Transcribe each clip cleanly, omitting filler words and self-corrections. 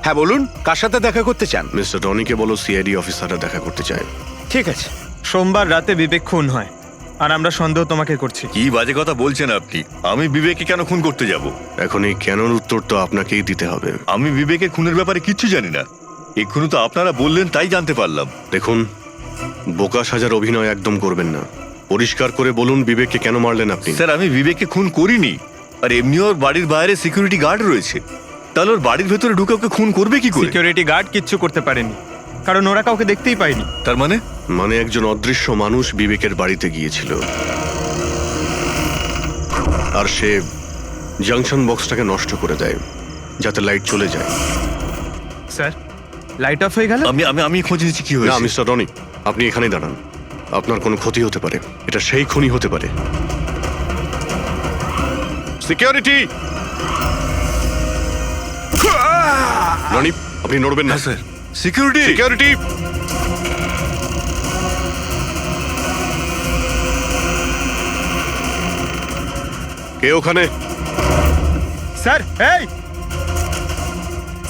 হ্যাঁ বলুন, কার সাথে দেখা করতে চান? মিস্টার রনিকে বলো সিআইডি অফিসাররা দেখা করতে চায়। ঠিক আছে। সোমবার রাতে বিবেক খুন হয়, আর আমরা সন্দেহ তোমাকে করছি। কি বাজে কথা বলছেন আপনি? আমি বিবেককে কেন খুন করতে যাব? এখন এই কেনর উত্তর তো আপনাকেই দিতে হবে। আমি বিবেকের খুনের ব্যাপারে কিচ্ছু জানি না। এক্ষুনি তো আপনারা বললেন তাই জানতে পারলাম। দেখুন, বোকা সাজার অভিনয় একদম করবেন না। পরিষ্কার করে বলুন বিবেককে কেন মারলেন আপনি? স্যার, আমি বিবেককে খুন করিনি। আর এমনি ওর বাড়ির বাইরে সিকিউরিটি গার্ড রয়েছে, তাহলে ওর বাড়ির ভেতরে ঢুকে ওকে খুন করবে কি করে? সিকিউরিটি গার্ড কিচ্ছু করতে পারেনি, কারণ ওরা কাউকে দেখতেই পায়নি। তার মানে একজন অদৃশ্য মানুষ বিবেকের বাড়িতে গিয়েছিল, আর সে জাংশন বক্সটাকে নষ্ট করে দেয় যাতে লাইট চলে যায়। স্যার, লাইট অফ হয়ে গেল। আমি আমি আমি খোঁজ নিচ্ছি কি না হয়েছে। মিস্টার রনি, আপনি এখানেই দাঁড়ান। আপনার কোনো ক্ষতি হতে পারে, এটা সেই খুনি হতে পারে। সিকিউরিটি! রনি, আপনি নড়বেন না। হ্যাঁ স্যার। সিকিউরিটি! সিকিউরিটি! কে ওখানে? স্যার, এই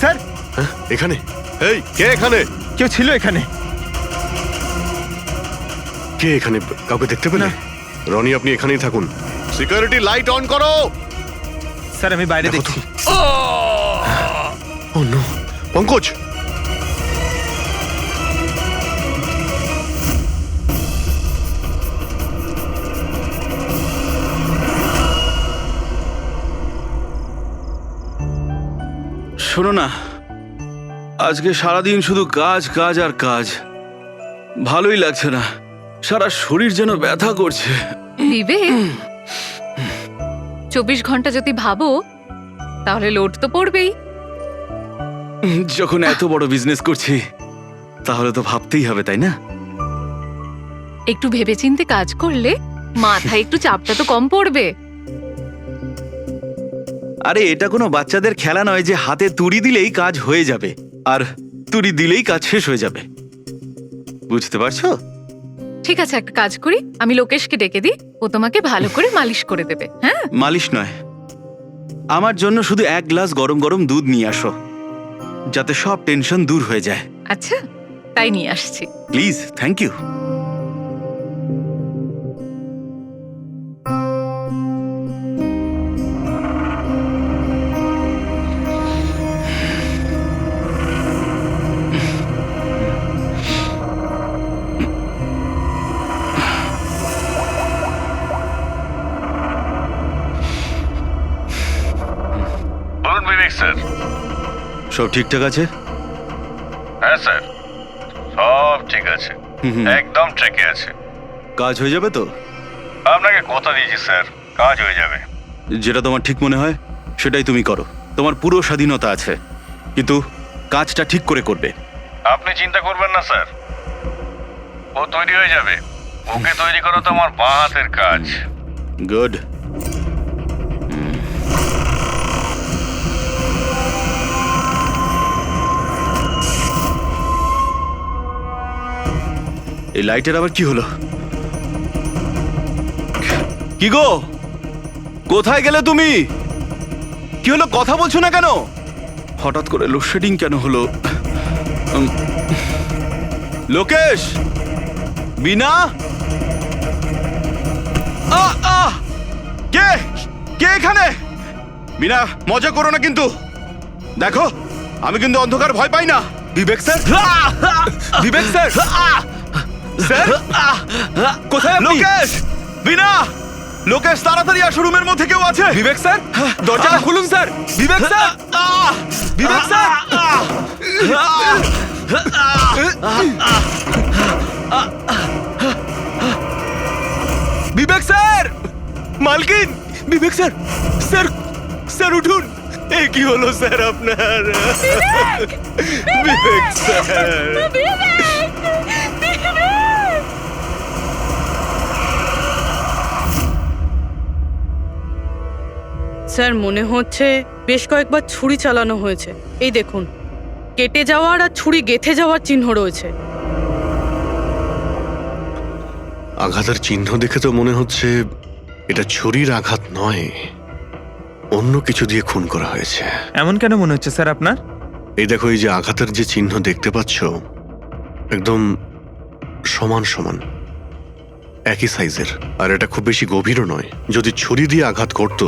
স্যার, হ্যাঁ, এখানে? এই, কে এখানে? কেউ ছিল এখানে? কে এখানে? কাউকে দেখতে পেলে? রনি, আপনি এখানেই থাকুন। সিকিউরিটি, লাইট অন করো। স্যার, আমি বাইরে দেখো তো। দেখছি। ও নো, পঙ্কজ! শোনো না, আজকে সারাদিন শুধু কাজ কাজ আর কাজ, ভালোই লাগছে না। সারা শরীর যেন ব্যথা করছে। বিবেক, 24 ঘন্টা যদি ভাবো তাহলে লোড তো পড়বেই। যখন এত বড় বিজনেস করছি তাহলে তো ভাবতেই হবে, তাই না? একটু ভেবেচিন্তে কাজ করলে মাথায় একটু চাপটা তো কম পড়বে। আরে এটা কোনো বাচ্চাদের খেলা নয় যে হাতে তুড়ি দিলেই কাজ হয়ে যাবে আর তুড়ি দিলেই কাজ শেষ হয়ে যাবে। বুঝতে পারছো? ঠিক আছে, একটা কাজ করি, আমি লোকেশকে ডেকে দিই, ও তোমাকে ভালো করে মালিশ করে দেবে। হ্যাঁ, মালিশ নয়, আমার জন্য শুধু 1 গ্লাস গরম গরম দুধ নিয়ে আসো, যাতে সব টেনশন দূর হয়ে যায়। আচ্ছা, তাই নিয়ে আসছি। Please, thank you. বলুন বিবেক স্যার। সব ঠিকঠাক আছে? হ্যাঁ স্যার, সব ঠিক আছে, একদম ট্র্যাকে আছে। কাজ হয়ে যাবে তো? আপনাকে কথা দিয়েছি স্যার, কাজ হয়ে যাবে। যেটা তোমার ঠিক মনে হয় সেটাই তুমি করো, তোমার পুরো স্বাধীনতা আছে, কিন্তু কাজটা ঠিক করে করবে। আপনি চিন্তা করবেন না স্যার, ও তৈরি হয়ে যাবে। ওকে তৈরি করা তো আমার বাঁ হাতের কাজ। গুড। এই লাইটের আবার কি হলো? কি গো, কোথায় গেলে তুমি? কি হলো, কথা বলছো না কেন? হঠাৎ করে লোডশেডিং কেন হলো? লোকেশ, বিনা, কে কে এখানে? বিনা, মজা করো না কিন্তু। দেখো, আমি কিন্তু অন্ধকার ভয় পাই না। বিবেক স্যার, বিবেক স্যার, স্যার কোথায় আপনি? লোকেশ, বিনা, লোকেশ তাড়াতাড়ি আসো, রুমের মধ্যে কেউ আছে। বিবেক স্যার, দরজাটা খুলুন স্যার। বিবেক স্যার, বিবেক স্যার, বিবেক স্যার, মালকিন, বিবেক স্যার, স্যার, স্যার উঠুন। এ কি হলো স্যার আপনার? বিবেক স্যার, স্যার, মনে হচ্ছে বেশ কয়েকবার ছুরি চালানো হয়েছে। এই দেখুন, কেটে যাওয়ার আর ছুরি গেঁথে যাওয়ার চিহ্ন রয়েছে। আঘাতের চিহ্ন দেখে তো মনে হচ্ছে এটা ছুরির আঘাত নয়, অন্য কিছু দিয়ে খুন করা হয়েছে। এমন কেন মনে হচ্ছে স্যার আপনার? এই দেখো, এই যে আঘাতের যে চিহ্ন দেখতে পাচ্ছ, একদম সমান সমান, একই সাইজের। আর এটা খুব বেশি গভীরও নয়। যদি ছুরি দিয়ে আঘাত করতো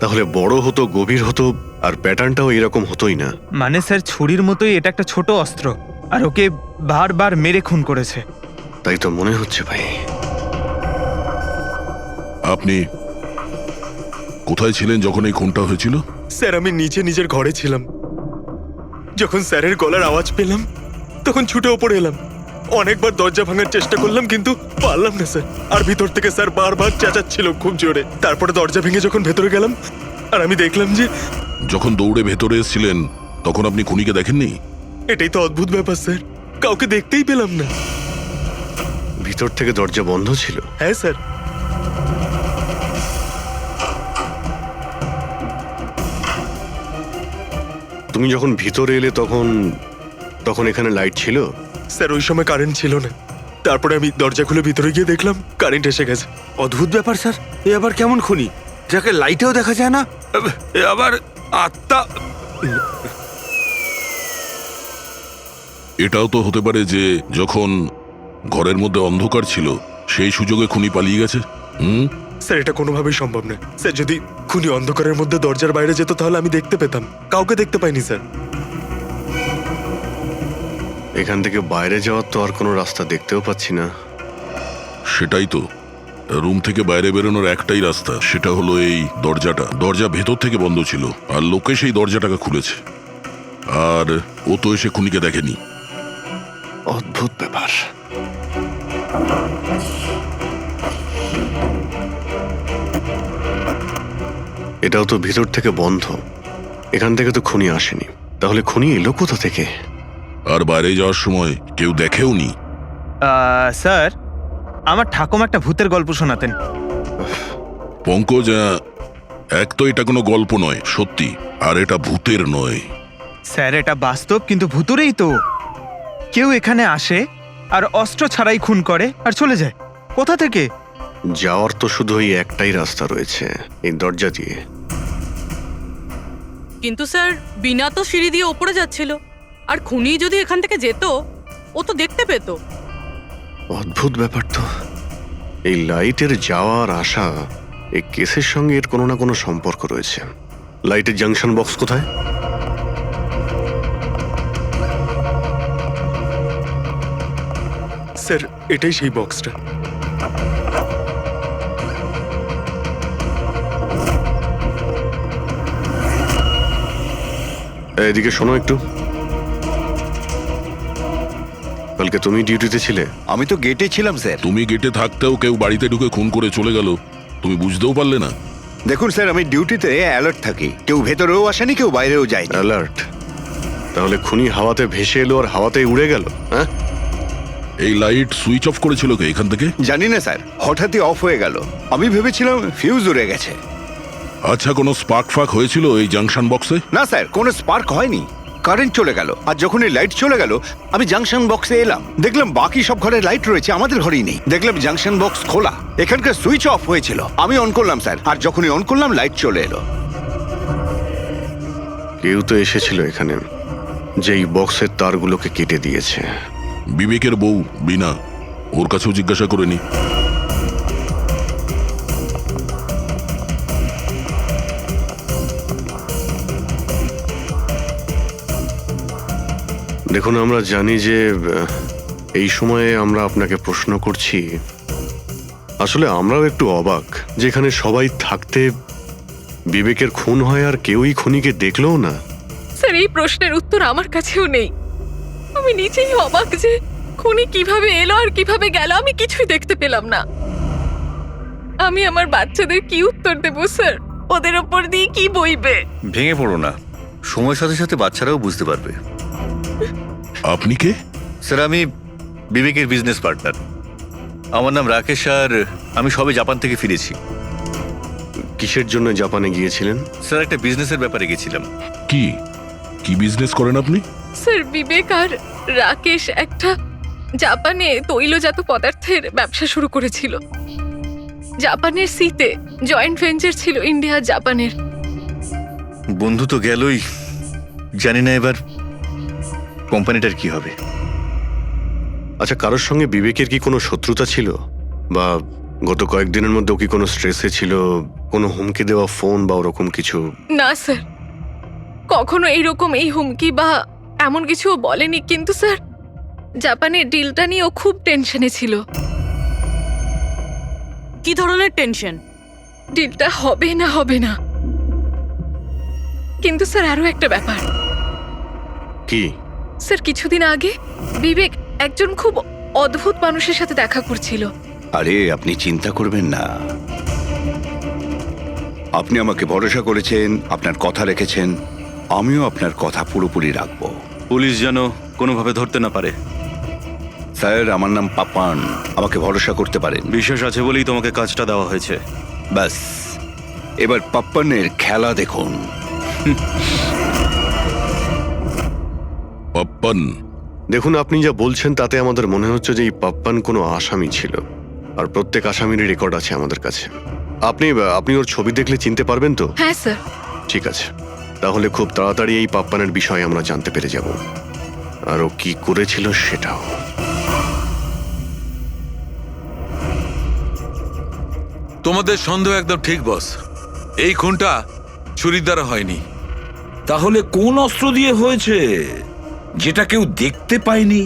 তাহলে বড় হতো, গভীর হতো, আর প্যাটার্নটাও এরকম হতোই না। মানে স্যার, ছুরির মতোই এটা একটা ছোট অস্ত্র, আর ওকে বারবার মেরে খুন করেছে। তাই তো মনে হচ্ছে ভাই। আপনি কোথায় ছিলেন যখন এই খুনটা হয়েছিল? স্যার, আমি নিচে নিজের ঘরে ছিলাম। যখন স্যারের গলার আওয়াজ পেলাম তখন ছুটে ওপরে এলাম। অনেকবার দরজা ভাঙার চেষ্টা করলাম কিন্তু পারলাম না স্যার। আর ভিতর থেকে স্যার বারবার চেঁচাচ্ছিল খুব জোরে। তারপরে দরজা ভেঙে যখন ভেতরে গেলাম আর আমি দেখলাম যে যখন দৌড়ে ভেতরে এসেছিলেন তখন আপনি খুনিকে দেখেননি? এটাই তো অদ্ভুত ব্যাপার স্যার, কাউকে দেখতেই পেলাম না। ভিতর থেকে দরজা বন্ধ ছিল? হ্যাঁ স্যার। তুমি যখন ভিতরে এলে তখন তখন এখানে লাইট ছিল? স্যার, ওই সময় কারেন্ট ছিল না। তারপরে আমি দরজা খুলে ভিতরে গিয়ে দেখলাম কারেন্ট এসে গেছে। অদ্ভুত ব্যাপার স্যার, এ আবার কেমন খুনি যাকে লাইটেও দেখা যায় না? এ আবার আত্মা। এটাও তো হতে পারে যে যখন ঘরের মধ্যে অন্ধকার ছিল সেই সুযোগে খুনি পালিয়ে গেছে। স্যার, এটা কোনোভাবেই সম্ভব না। স্যার, যদি খুনি অন্ধকারের মধ্যে দরজার বাইরে যেত তাহলে আমি দেখতে পেতাম। কাউকে দেখতে পাইনি স্যার। এখান থেকে বাইরে যাওয়ার তো আর কোনো রাস্তা দেখতেও পাচ্ছি না। সেটাই তো, রুম থেকে বাইরে বেরোনোর একটাই রাস্তা, সেটা হলো এই দরজাটা। দরজা ভেতর থেকে বন্ধ ছিল আর লোকে সেই দরজাটাকে খুলেছে। আর ও তো এসে খুনিকে দেখেনি। অদ্ভুত ব্যাপার। এটাও তো ভিতর থেকে বন্ধ, এখান থেকে তো খুনি আসেনি। তাহলে খুনি এলো কোথা থেকে? আর বাইরে যাওয়ার সময় কেউ দেখেও নি। স্যার, আমার ঠাকুমা একটা ভূতের গল্প শোনাতেন। পঙ্কজ, এক তো এটা কোনো গল্প নয়, সত্যি। আর এটা ভূতের নয়। স্যার, এটা বাস্তব, কিন্তু ভুতুরেই তো। কেউ এখানে আসে আর অস্ত্র ছাড়াই খুন করে আর চলে যায়। কোথা থেকে? যাওয়ার তো শুধু ওই একটাই রাস্তা রয়েছে, এই দরজা দিয়ে। কিন্তু স্যার, বিনা তো সিঁড়ি দিয়ে ওপরে যাচ্ছিল। আর খুনি যদি এখান থেকে যেত ও তো দেখতে পেত। অদ্ভুত ব্যাপার তো। এই লাইটের যাওয়ার আসা, এই কেসের সঙ্গে এর কোনো না কোনো সম্পর্ক রয়েছে। লাইটের জাংশন বক্স কোথায়? স্যার, এটাই সেই বক্সটা। এদিকে শোনো একটু। কালকে তুমি ডিউটিতে ছিলে? আমি তো গেটে ছিলাম স্যার। তুমি গেটে থাকতেও কেউ বাড়িতে ঢুকে খুন করে চলে গেল, তুমি বুঝতেও পারলে না? দেখুন স্যার, আমি ডিউটিতে অ্যালার্ট থাকি। কেউ ভেতরেও আসেনি, কেউ বাইরেও যায়নি। অ্যালার্ট? তাহলে খুনি হাওয়াতে ভেসে এলো আর হাওয়াতেই উড়ে গেল? হ্যাঁ, এই লাইট সুইচ অফ করেছিল কে এখান থেকে? জানি না স্যার, হঠাৎই অফ হয়ে গেল। আমি ভেবেছিলাম ফিউজ উড়ে গেছে। আচ্ছা, কোনো স্পার্ক ফাক হয়েছিল এই জাংশন বক্সে? না স্যার, কোনো স্পার্ক হয়নি। কারেন্ট চলে গেল, আর যখন এই লাইট চলে গেল আমি জাংশন বক্সে এলাম, দেখলাম বাকি সব ঘরে লাইট রয়েছে, আমাদের ঘরেই নেই। দেখলাম জাংশন বক্স খোলা, এখানকার সুইচ অফ হয়েছিল। আমি অন করলাম স্যার, আর যখনই অন করলাম লাইট চলে এলো। কেউ তো এসেছিল এখানে, যে এই বক্সের তারগুলোকে কেটে দিয়েছে। বিবেকের বউ বিনা, ওর কাছেও জিজ্ঞাসা করে নি। দেখুন, আমরা জানি যে এই সময়ে আমরা আপনাকে প্রশ্ন করছি। আসলে আমরাও একটু অবাক, যেখানে সবাই থাকতে বিবেকের খুন হয় আর কেউই খুনিকে দেখলও না। স্যার, এই প্রশ্নের উত্তর আমার কাছেও নেই। আমি নিজেই অবাক যে খুনি কিভাবে এলো আর কিভাবে গেল, আমি কিছুই দেখতে পেলাম না। আমি আমার বাচ্চাদের কি উত্তর দেব স্যার? ওদের ওপর দিয়ে কি বইবে? ভেঙে পড়ো না, সময়ের সাথে সাথে বাচ্চারাও বুঝতে পারবে। আপনি কে? স্যার, আমি বিবেকের বিজনেস পার্টনার। আমার নাম রাকেশ, আর আমি সবে জাপান থেকে ফিরেছি। কিসের জন্য জাপানে গিয়েছিলেন? স্যার, একটা বিজনেসের ব্যাপারে গেছিলাম। কি কি বিজনেস করেন আপনি? স্যার, বিবেক আর রাকেশ একটা জাপানে তৈলজাত পদার্থের ব্যবসা শুরু করেছিল। জাপানের সিতে জয়েন্ট ভেঞ্চার ছিল ইন্ডিয়া জাপানের। বন্ধু তো গেলই, জানি না এবার কোম্পানিটার কি হবে? আচ্ছা, কারোর সঙ্গে বিবেকের কি কোনো শত্রুতা ছিল, বা গত কয়েকদিনের মধ্যে ও কি কোনো স্ট্রেসে ছিল, কোনো হুমকি দেওয়া ফোন বা ওরকম কিছু? না স্যার, কখনো এইরকম এই হুমকি বা এমন কিছু ও বলেনি, কিন্তু স্যার জাপানের ডিলটা নিয়ে ও খুব টেনশনে ছিল। কি ধরনের টেনশন? ডিলটা হবে না হবে না। কিন্তু স্যার আরো একটা ব্যাপার, কি? স্যার কিছুদিন আগে বিবেক একজন খুব অদ্ভুত মানুষের সাথে দেখা করছিল। আরে আপনি চিন্তা করবেন না, আপনি আমাকে ভরসা করেছেন, আপনার কথা রেখেছেন, আমিও আপনার কথা পুরোপুরি রাখবো। পুলিশ যেন কোনোভাবে ধরতে না পারে। স্যার, আমার নাম পাপান, আমাকে ভরসা করতে পারেন। বিশ্বাস আছে বলেই তোমাকে কাজটা দেওয়া হয়েছে। ব্যাস, এবার পাপ্পানের খেলা দেখুন। পাপ্পান, দেখুন, আপনি যা বলছেন তাতে আমাদের মনে হচ্ছে যে এই পাপ্পান কোনো আসামি ছিল, আর প্রত্যেক আসামিরই রেকর্ড আছে আমাদের কাছে। আপনি ওর ছবি দেখলে চিনতে পারবেন তো? হ্যাঁ স্যার। ঠিক আছে, তাহলে খুব তাড়াতাড়ি এই পাপ্পানের বিষয়ে আমরা জানতে পেরে যাব, আর ও কি করেছিল সেটাও। তোমাদের সন্দেহ একদম ঠিক বস, এই খুনটা ছুরির দ্বারা হয়নি। তাহলে কোন অস্ত্র দিয়ে হয়েছে যেটা কেউ দেখতে পায়নি?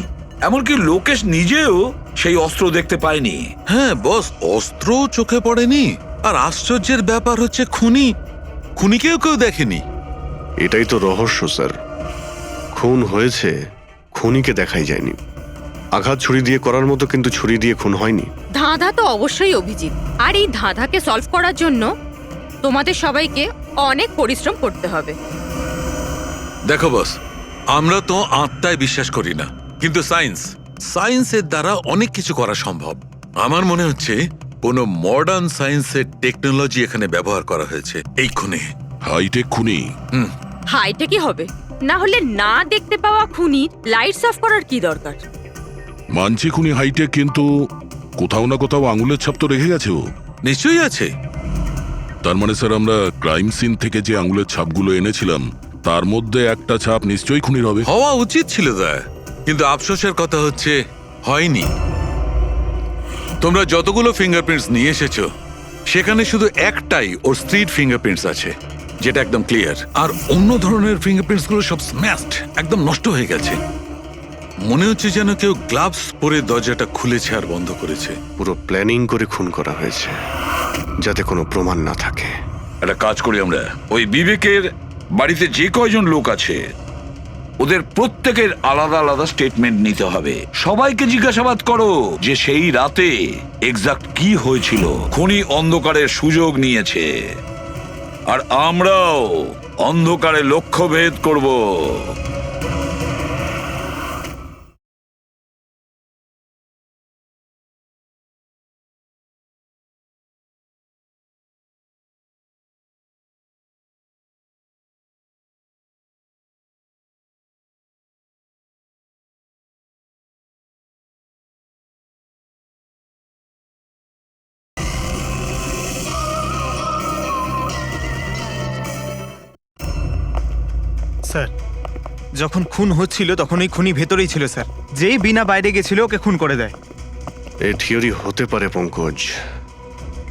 এমনকি লোকেশ নিজেও সেই অস্ত্র দেখতে পায়নি। হ্যাঁ বস, অস্ত্র চোখে পড়েনি, আর আশ্চর্যের ব্যাপার হচ্ছে খুনিকেও কেউ দেখেনি। এটাই তো রহস্য স্যার, খুন হয়েছে, খুনিকে দেখাই যায়নি। আঘাত ছুরি দিয়ে করার মতো, কিন্তু ছুরি দিয়ে খুন হয়নি। ধাঁধা তো অবশ্যই অভিজিৎ, আর এই ধাঁধাকে সলভ করার জন্য তোমাদের সবাইকে অনেক পরিশ্রম করতে হবে। দেখো বস, আমরা তো আত্মায় বিশ্বাস করি না, কিন্তু সায়েন্সের দ্বারা অনেক কিছু করা সম্ভব। আমার মনে হচ্ছে কোনো মডার্ন সায়েন্সের টেকনোলজি এখানে ব্যবহার করা হয়েছে এই খুনে। হাইটেক খুনি। হাইটেকই হবে, না হলে না দেখতে পাওয়া খুনির লাইটস অফ করার কি দরকার? মানছি খুনি হাইটেক, কিন্তু কোথাও না কোথাও আঙুলের ছাপ তো রেখে গেছে ও। নিশ্চয়ই আছে। তার মানে স্যার, আমরা ক্রাইম সিন থেকে যে আঙুলের ছাপগুলো এনেছিলাম তার মধ্যে একটা ছাপ নিশ্চয়ই খুনির হবে। হওয়া উচিত ছিল দা, কিন্তু আফসোসের কথা হচ্ছে হয়নি। তোমরা যতগুলো ফিঙ্গারপ্রিন্টস নিয়ে এসেছো সেখানে শুধু একটাই ওর স্ত্রীর ফিঙ্গারপ্রিন্টস আছে, যেটা একদম ক্লিয়ার। আর অন্য ধরনের ফিঙ্গারপ্রিন্টস গুলো সব স্ম্যাশড, একদম নষ্ট হয়ে গেছে। মনে হচ্ছে যেন কেউ গ্লাভস পরে দরজাটা খুলেছে আর বন্ধ করেছে। পুরো প্ল্যানিং করে খুন করা হয়েছে, যাতে কোনো প্রমাণ না থাকে। একটা কাজ করি আমরা, ওই বিবেকের বাড়িতে যে কয়জন লোক আছে ওদের প্রত্যেকের আলাদা আলাদা স্টেটমেন্ট নিতে হবে। সবাইকে জিজ্ঞাসাবাদ করো যে সেই রাতে এক্সাক্ট কি হয়েছিল। খুনি অন্ধকারের সুযোগ নিয়েছে, আর আমরাও অন্ধকারে লক্ষ্যভেদ করব। স্যার, যখন খুন হচ্ছিল তখন ওই খুনি ভেতরেই ছিল স্যার। যেই বিনা বাইরে গেছিল ওকে খুন করে দেয়। এই থিওরি হতে পারে পঙ্কজ,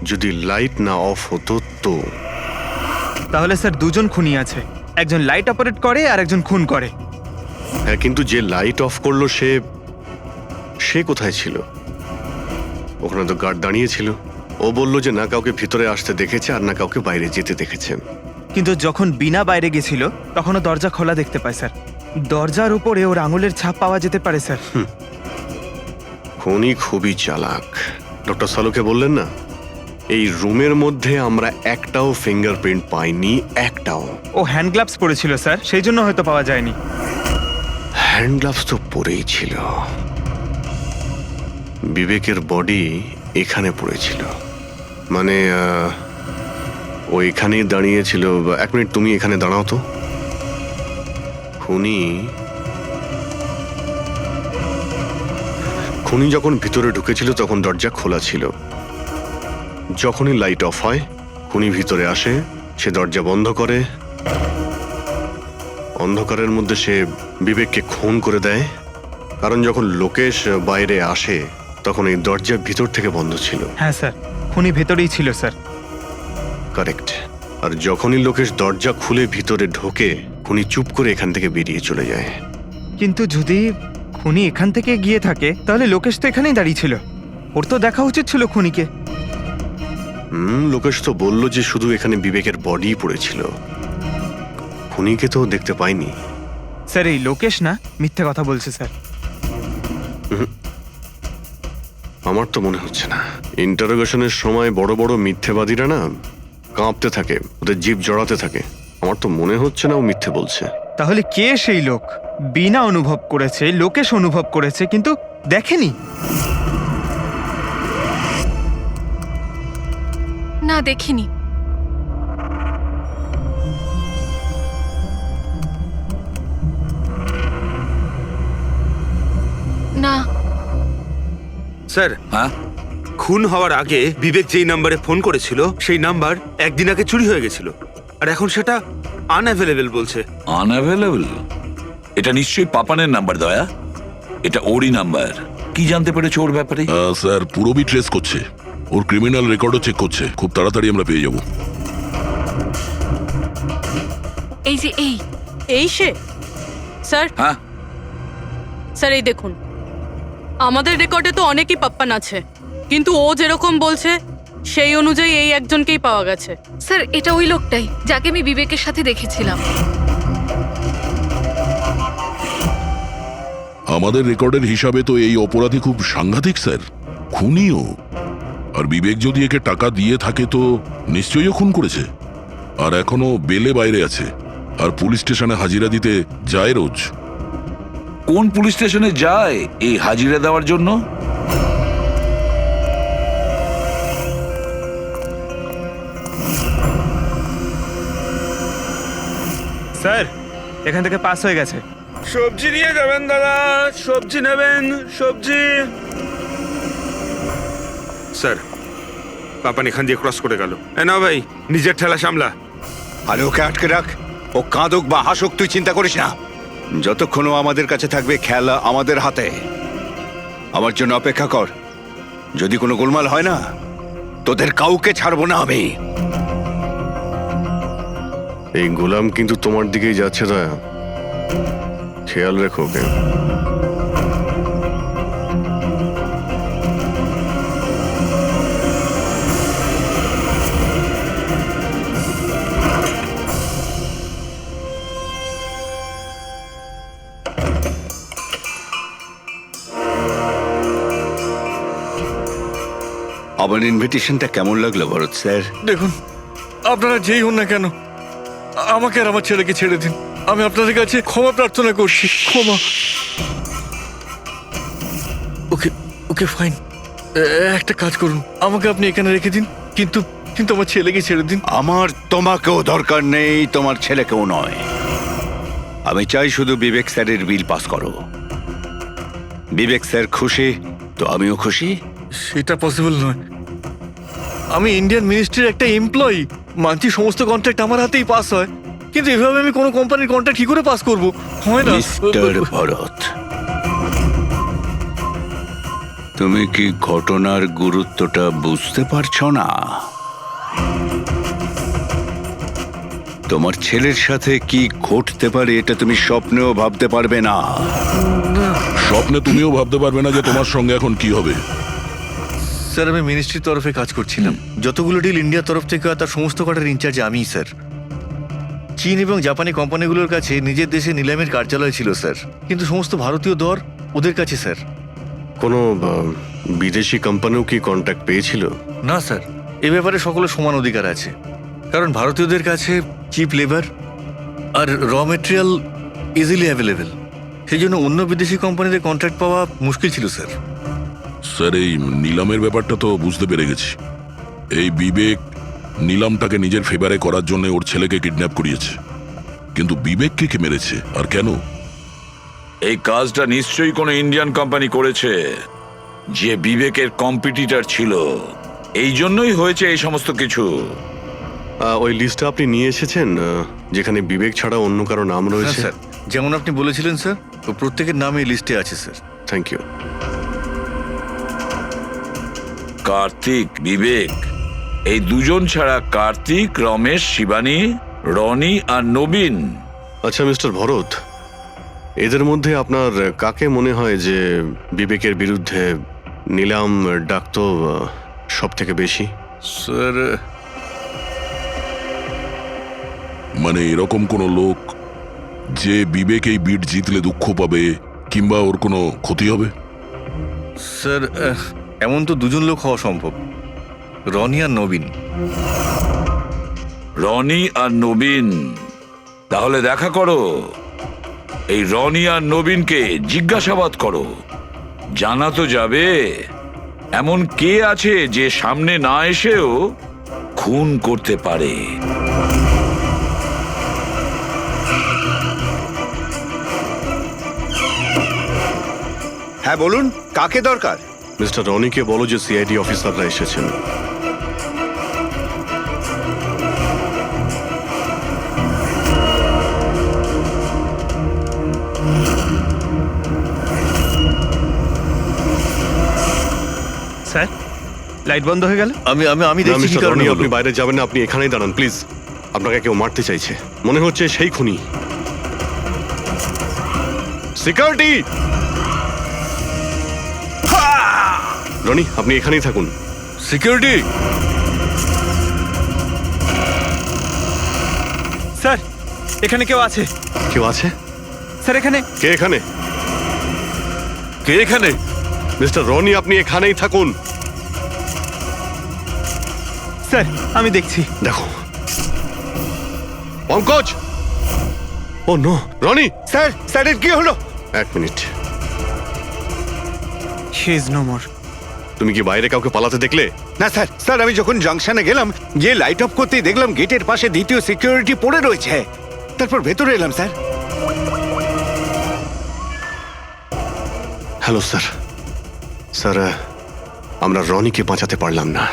যদি লাইট না অফ হতো তো। তাহলে স্যার দুজন খুনি আছে, একজন লাইট অপারেট করে আর একজন খুন করে। হ্যাঁ, কিন্তু যে লাইট অফ করলো সে কোথায় ছিল? ওখানে তো গার্ড দাঁড়িয়ে ছিল। ও বলল যে না কাউকে ভিতরে আসতে দেখেছে আর না কাউকে বাইরে যেতে দেখেছে। কিন্তু যখন বিনা বাইরে গেছিল তখনও দরজা খোলা দেখতে পায় স্যার। দরজার উপরে ওর আঙুলের ছাপ পাওয়া যেতে পারে স্যার। খুনি খুবই চালাক। ডক্টর সালুকে বললেন না, এই রুমের মধ্যে আমরা একটাও ফিঙ্গারপ্রিন্ট পাইনি, একটাও। ও হ্যান্ড গ্লাভস পরেছিল স্যার, সেই জন্য হয়তো পাওয়া যায়নি। হ্যান্ড গ্লাভস তো পরেই ছিল। বিবেকের বডি এখানে পড়েছিল, মানে ও এখানেই দাঁড়িয়েছিল। এক মিনিট, তুমি এখানে দাঁড়াও তো। খুনি যখন ভিতরে ঢুকেছিল তখন দরজা খোলা ছিল। যখনই লাইট অফ হয় খুনি ভিতরে আসে, সে দরজা বন্ধ করে, অন্ধকারের মধ্যে সে বিবেককে খুন করে দেয়, কারণ যখন লোকেশ বাইরে আসে তখন এই দরজা ভিতর থেকে বন্ধ ছিল। হ্যাঁ স্যার, খুনি ভেতরেই ছিল স্যার। কারেক্ট। আর যখনই লোকেশ দরজা খুলে ভিতরে ঢোকে, খুনি চুপ করে এখান থেকে বেরিয়ে চলে যায়। কিন্তু যদি খুনি এখান থেকে গিয়ে থাকে তাহলে লোকেশ তো এখানেই দাঁড়িয়ে ছিল, ওর তো দেখা উচিত ছিল খুনিকে। লোকেশ তো বলল যে শুধু এখানে বিবেকের বডি পড়েছিল, খুনিকে তো দেখতে পাইনি। স্যার এই লোকেশ না মিথ্যে কথা বলছে স্যার। আমার তো মনে হচ্ছে না। ইন্টারোগেশনের সময় বড় বড় মিথ্যেবাদীরা না কাঁপতে থাকে, ওদের জিভ জড়াতে থাকে। আমার তো মনে হচ্ছে না ও মিথ্যে বলছে। তাহলে কে সেই লোক? বিনা অনুভব করেছে, লোকেশ অনুভব করেছে কিন্তু দেখেনি। না, দেখিনি। না। স্যার, হ্যাঁ, খুন হওয়ার আগে বিবেক যেই নাম্বারে ফোন করেছিল সেই নাম্বার একদিন আগে চুরি হয়ে গেছিল, আর এখন সেটা আনঅ্যাভেলেবল বলছে। আনঅ্যাভেলেবল? এটা নিশ্চয়ই পাপানের নাম্বার দয়া, এটা ওরই নাম্বার। কি জানতে পেরেছো ওর ব্যাপারে? স্যার পুরোবি ট্রেস করছে, ওর ক্রিমিনাল রেকর্ডও চেক করছে, খুব তাড়াতাড়ি আমরা পেয়ে যাব। এই যে এই সে? স্যার, হ্যাঁ, স্যার এই দেখুন, আমাদের রেকর্ডে তো অনেকই পাপ্পান আছে, কিন্তু ও যেরকম বলছে সেই অনুযায়ী এই একজনকেই পাওয়া গেছে। স্যার, এটা ওই লোকটাই যাকে আমি বিবেকের সাথে দেখেছিলাম। আমাদের রেকর্ডের হিসাবে তো এই অপরাধী খুব সাংঘাতিক স্যার, খুনিও। আর বিবেক যদি একে টাকা দিয়ে থাকে তো নিশ্চয়ই ও খুন করেছে, আর এখনো বেলে বাইরে আছে, আর পুলিশ স্টেশনে হাজিরা দিতে যায় রোজ। কোন পুলিশ স্টেশনে যায় এই হাজিরা দেওয়ার জন্য? স্যার এখান থেকে পাস হয়ে গেছে। সবজি নিয়ে যাবেন দাদা, সবজি নেবেন, সবজি। স্যার, পাপান এখান দিয়ে ক্রস করে গেল। না ভাই, নিজের ঠেলা সামলা। আরে ওকে আটকে রাখ, ও কাঁদুক বা হাসুক তুই চিন্তা করিস না। যতক্ষণ ও আমাদের কাছে থাকবে খেলা আমাদের হাতে। আমার জন্য অপেক্ষা কর, যদি কোনো গোলমাল হয় না তোদের কাউকে ছাড়বো না আমি। এই গোলাম কিন্তু তোমার দিকেই যাচ্ছে দয়া, খেয়াল রেখো ওকে। আমার ইনভিটেশনটা কেমন লাগলো ভরত স্যার? দেখুন, আপনারা যেই হন না কেন, আমাকে আর আমার ছেলেকে ছেড়ে দিন। আমি আপনাদের কাছে ক্ষমা প্রার্থনা করছি, ক্ষমা। ওকে ওকে ফাইন, একটা কাজ করুন, আমাকে আপনি এখানে রেখে দিন, কিন্তু কিন্তু আমার ছেলেকে ছেড়ে দিন। আমার তোমাকেও দরকার নেই, তোমার ছেলেকেও নয়। আমি চাই শুধু বিবেক স্যারের বিল পাস করো। বিবেক স্যার খুশি তো আমিও খুশি। সেটা পসিবল নয়। আমি ইন্ডিয়ান মিনিস্ট্রির একটা এমপ্লয়ি, মানছি সমস্ত কন্ট্রাক্ট আমার হাতেই পাস হয়, কিন্তু এভাবে আমি কোনো কোম্পানির কন্ট্রাক্ট কি করে পাস করব? হয় না। মিস্টার ভরত, তুমি কি ঘটনার গুরুত্বটা বুঝতে পারছো না? তোমার ছেলের সাথে কি ঘটতে পারে এটা তুমি স্বপ্নেও ভাবতে পারবে না। স্বপ্নে তুমিও ভাবতে পারবে না যে তোমার সঙ্গে এখন কি হবে। স্যার, আমি মিনিস্ট্রির তরফে কাজ করছিলাম। যতগুলো ডিল ইন্ডিয়ার তরফ থেকে হয় তার সমস্ত কটার ইনচার্জ আমিই স্যার। চীন এবং জাপানি কোম্পানিগুলোর কাছে নিজের দেশে নিলামের কার্যালয় ছিল স্যার, কিন্তু সমস্ত ভারতীয় দর ওদের কাছে স্যার। কোনো বিদেশি কোম্পানিও কি কন্ট্যাক্ট পেয়েছিল? না স্যার, এ ব্যাপারে সকলের সমান অধিকার আছে, কারণ ভারতীয়দের কাছে চিপ লেবার আর র মেটেরিয়াল ইজিলি অ্যাভেলেবেল। সেই জন্য অন্য বিদেশি কোম্পানিতে কন্ট্রাক্ট পাওয়া মুশকিল ছিল স্যার। স্যার এই নিলামের ব্যাপারটা তো বুঝতে পেরে গেছি। এই বিবেক নিলামটাকে নিজের ফেভারে করার জন্য ওর ছেলেকে কিডন্যাপ করিয়েছে, কিন্তু বিবেককে কে মেরেছে আর কেন? এই কাজটা নিশ্চয়ই কোনো ইন্ডিয়ান কোম্পানি করেছে, যে বিবেকের কম্পিটিটর ছিল। এই জন্যই হয়েছে এই সমস্ত কিছু। ওই লিস্টটা আপনি নিয়ে এসেছেন যেখানে বিবেক ছাড়া অন্য কারো নাম হ্যাঁ রয়েছে? স্যার, যেমন আপনি বলেছিলেন স্যার, তো প্রত্যেকের নাম এই লিস্টে আছে sir. Thank you. Kartik, Bibek, এই দুজন ছাড়া কার্তিক, রমেশ, শিবানী, রনি আর নবীন। আচ্ছা মিস্টার ভরত, এদের মধ্যে আপনার কাকে মনে হয় যে বিবেকের বিরুদ্ধে নিলাম ডাকত সব থেকে বেশি? স্যার, মানে এরকম কোনো লোক যে বিবেক এই বিট জিতলে দুঃখ পাবে কিংবা ওর কোনো ক্ষতি হবে? স্যার এমন তো দুজন লোক হওয়া সম্ভব, রনি আর নবীন। রনি আর নবীন, তাহলে দেখা করো, এই রনি আর নবীনকে জিজ্ঞাসাবাদ করো। জানা তো যাবে এমন কে আছে যে সামনে না এসেও খুন করতে পারে। হ্যাঁ বলুন, কাকে দরকার? মিস্টার রনিকে বলো যে সিআইডি অফিসাররা এসেছেন। স্যার, লাইট বন্ধ হয়ে গেল। আমি আমি আমি না, দেখছি কি মিস্টার কারণে রনি, হলো। আপনি বাইরে যাবেন না, আপনি এখানেই দাঁড়ান প্লিজ। আপনাকে কেউ মারতে চাইছে, মনে হচ্ছে সেই খুনি। সিকিউরিটি! রনি, আপনি এখানেই থাকুন। সিকিউরিটি! স্যার, এখানে কেউ আছে। কেউ আছে? স্যার এখানে। কে এখানে? কে এখানে? মিস্টার রনি, আপনি এখানেই থাকুন। স্যার আমি দেখছি। দেখো Pankaj! Oh no, Rony! Sir, স্যারের কি হলো? এক minute, she is no more. তুমি কি বাইরে কাউকে পালাতে দেখলে? না স্যার, স্যার আমি যখন জাংশনে গেলাম, গিয়ে লাইট অফ করতেই দেখলাম গেটের পাশে দ্বিতীয় সিকিউরিটি পড়ে রয়েছে। তারপর ভেতরে এলাম স্যার। Hello sir. স্যার, আমরা রনিকে বাঁচাতে পারলাম না।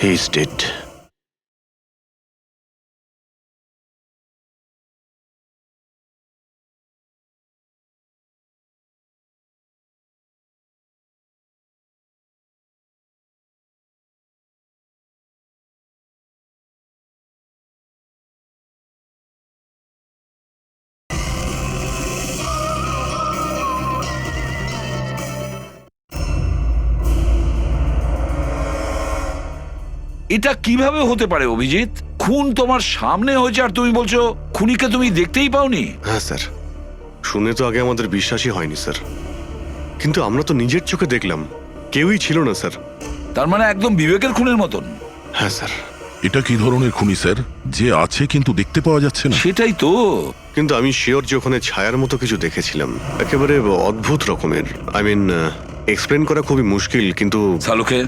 He is dead. এটা কিভাবে হতে পারে অভিজিৎ? খুন তোমার সামনে হয়েছে আর তুমি বলছো খুনিকে তুমি দেখতেই পাওনি? হ্যাঁ স্যার, শুনে তো আগে আমাদের বিশ্বাসই হয়নি স্যার, কিন্তু আমরা তো নিজের চোখে দেখলাম কেউই ছিল না স্যার। তার মানে একদম বিবেকের খুনের মতন। হ্যাঁ স্যার। এটা কি ধরনের খুনি স্যার, যে আছে কিন্তু দেখতে পাওয়া যাচ্ছে না? সেটাই তো। কিন্তু আমি শিওর যে ওখানে ছায়ার মতো কিছু দেখেছিলাম, একেবারে অদ্ভুত রকমের। আই মিন, এক্সপ্লেন করা খুবই মুশকিল, কিন্তু সালুকে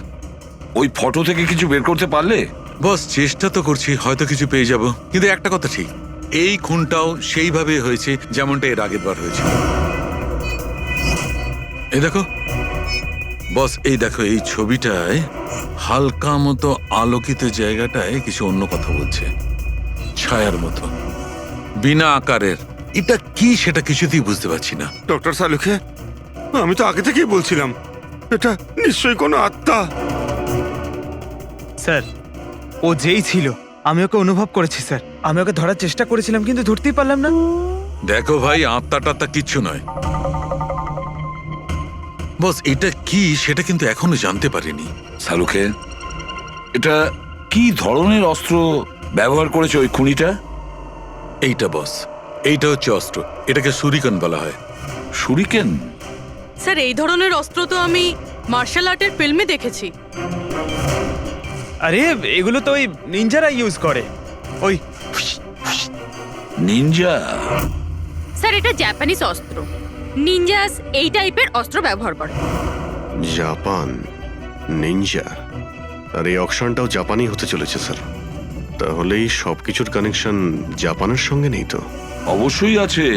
ওই ফটো থেকে কিছু বের করতে পারলে? বস, চেষ্টা তো করছি, হয়তো কিছু পেয়ে যাব। কিন্তু একটা কথা ঠিক, এই খুনটাও সেইভাবে হয়েছে যেমনটা এর আগের বার হয়েছে। এই দেখো বস, এই দেখো, এই ছবিটায় হালকা মতো আলোকিত জায়গাটায় কিছু অন্য কথা বলছে, ছায়ার মতো, বিনা আকারের। এটা কি সেটা কিছুতেই বুঝতে পারছি না। ডক্টর সালুকে, আমি তো আগে থেকেই বলছিলাম এটা নিশ্চয়ই কোনো আত্মা। স্যার, ও যেই ছিল আমি ওকে অনুভব করেছি স্যার। আমি ওকে ধরার চেষ্টা করেছিলাম কিন্তু ধরতেই পারলাম না। দেখো ভাই, আত্মা টাত্মা কিচ্ছু নয়। বস, এটা কি সেটা কিন্তু এখনো জানতে পারিনি। সালুকে, এটা কি ধরনের অস্ত্র ব্যবহার করেছে ওই খুনিটা? এইটা বস, এইটা হচ্ছে অস্ত্র, এটাকে সুরিকান বলা হয়। শুরিকেন? স্যার, এই ধরনের অস্ত্র তো আমি মার্শাল আর্টের ফিল্মে দেখেছি। আরে এগুলো তো ওই নিনজারা ইউজ করে, ওই নিনজা? স্যার, এটা জাপানিজ অস্ত্র। নিনজাস এই টাইপের অস্ত্র ব্যবহার করে। জাপান, নিনজা, আর এই অকশনটাও জাপানি হতে চলেছে স্যার। তাহলে এই সবকিছুর কানেকশন জাপানের সঙ্গে নেই তো? অবশ্যই আছে,